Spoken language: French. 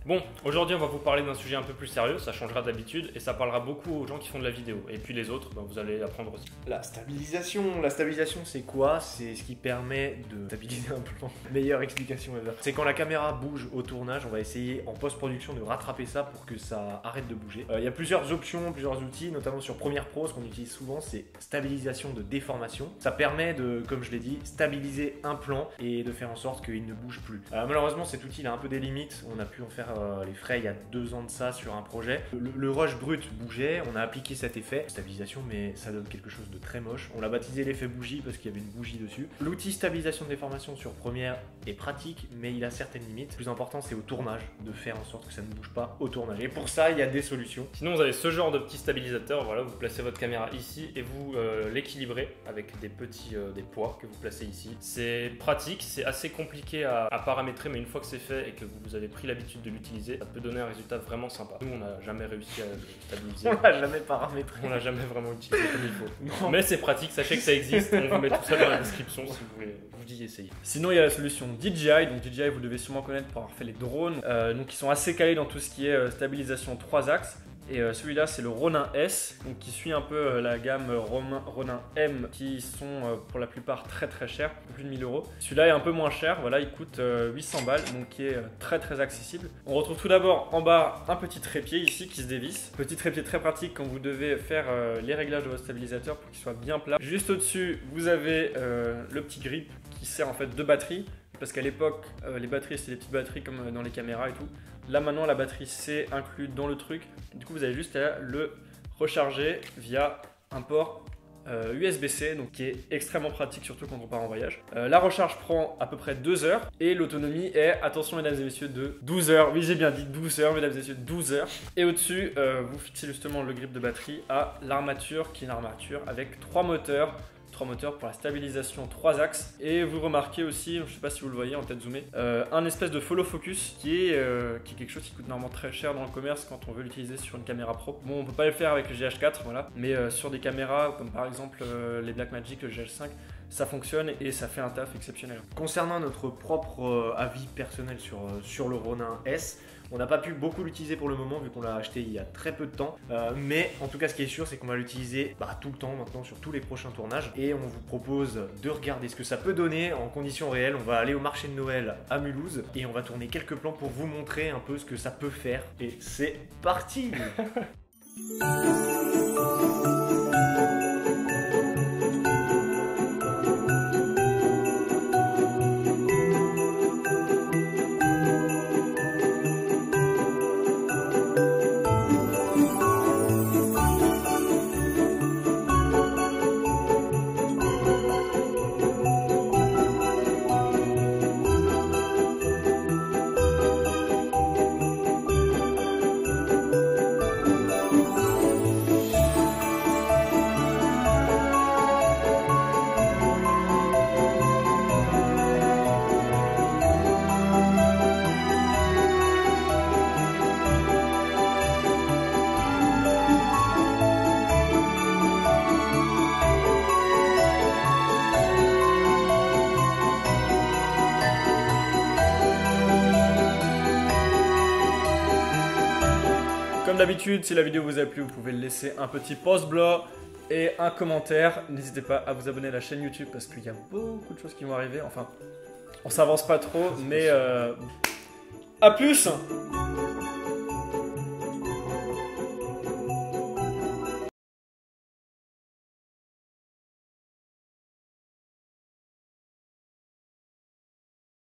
Bon, aujourd'hui on va vous parler d'un sujet un peu plus sérieux, ça changera d'habitude et ça parlera beaucoup aux gens qui font de la vidéo. Et puis les autres, vous allez apprendre aussi. La stabilisation c'est quoi? C'est ce qui permet de stabiliser un plan. Meilleure explication ever. C'est quand la caméra bouge au tournage, on va essayer en post-production de rattraper ça pour que ça arrête de bouger. Il y a plusieurs options, plusieurs outils, notamment sur Premiere Pro, ce qu'on utilise souvent c'est stabilisation de déformation. Ça permet de, comme je l'ai dit, stabiliser un plan et de faire en sorte qu'il ne bouge plus. Malheureusement cet outil il a un peu des limites, on a pu en faire les frais il y a 2 ans de ça sur un projet. Le rush brut bougeait, on a appliqué cet effet, stabilisation, mais ça donne quelque chose de très moche. On l'a baptisé l'effet bougie parce qu'il y avait une bougie dessus. L'outil stabilisation de déformation sur Premiere est pratique, mais il a certaines limites. Le plus important c'est au tournage, de faire en sorte que ça ne bouge pas au tournage. Et pour ça il y a des solutions. Sinon vous avez ce genre de petit stabilisateur, voilà, vous placez votre caméra ici et vous l'équilibrez avec des petits des poids que vous placez ici. C'est pratique, c'est assez compliqué à paramétrer, mais une fois que c'est fait et que vous avez pris l'habitude de l'utiliser, ça peut donner un résultat vraiment sympa. Nous on n'a jamais réussi à le stabiliser. On l'a jamais paramétré. On l'a jamais vraiment utilisé comme il faut. Non. Mais c'est pratique, sachez que ça existe. On vous met tout ça dans la description si vous voulez vous y essayer. Sinon il y a la solution DJI. Donc DJI vous devez sûrement connaître pour avoir fait les drones. Donc ils sont assez calés dans tout ce qui est stabilisation 3 axes. Et celui-là c'est le Ronin S, donc qui suit un peu la gamme Ronin M, qui sont pour la plupart très chers, plus de 1000 €. Celui-là est un peu moins cher, voilà, il coûte 800 balles, donc qui est très accessible. On retrouve tout d'abord en bas un petit trépied ici qui se dévisse. Petit trépied très pratique quand vous devez faire les réglages de votre stabilisateur pour qu'il soit bien plat. Juste au-dessus vous avez le petit grip qui sert en fait de batterie. Parce qu'à l'époque, les batteries c'était des petites batteries comme dans les caméras et tout. Là maintenant la batterie c'est inclus dans le truc. Du coup vous avez juste à le recharger via un port USB-C, donc qui est extrêmement pratique surtout quand on part en voyage. La recharge prend à peu près 2 heures et l'autonomie est, attention mesdames et messieurs, de 12 heures. Oui j'ai bien dit 12 heures mesdames et messieurs, 12 heures. Et au-dessus vous fixez justement le grip de batterie à l'armature qui est une armature avec 3 moteurs pour la stabilisation 3 axes. Et vous remarquez aussi, je ne sais pas si vous le voyez en tête zoomée, un espèce de follow focus qui est quelque chose qui coûte normalement très cher dans le commerce quand on veut l'utiliser sur une caméra pro. Bon, on peut pas le faire avec le GH4, voilà, mais sur des caméras comme par exemple les Blackmagic, le GH5, ça fonctionne et ça fait un taf exceptionnel. Concernant notre propre avis personnel sur le Ronin S, on n'a pas pu beaucoup l'utiliser pour le moment vu qu'on l'a acheté il y a très peu de temps. Mais en tout cas ce qui est sûr c'est qu'on va l'utiliser tout le temps maintenant sur tous les prochains tournages. Et on vous propose de regarder ce que ça peut donner en conditions réelles. On va aller au marché de Noël à Mulhouse et on va tourner quelques plans pour vous montrer un peu ce que ça peut faire. Et c'est parti. Comme d'habitude, si la vidéo vous a plu, vous pouvez laisser un petit pouce bleu et un commentaire. N'hésitez pas à vous abonner à la chaîne YouTube parce qu'il y a beaucoup de choses qui vont arriver. Enfin, on s'avance pas trop, mais à plus!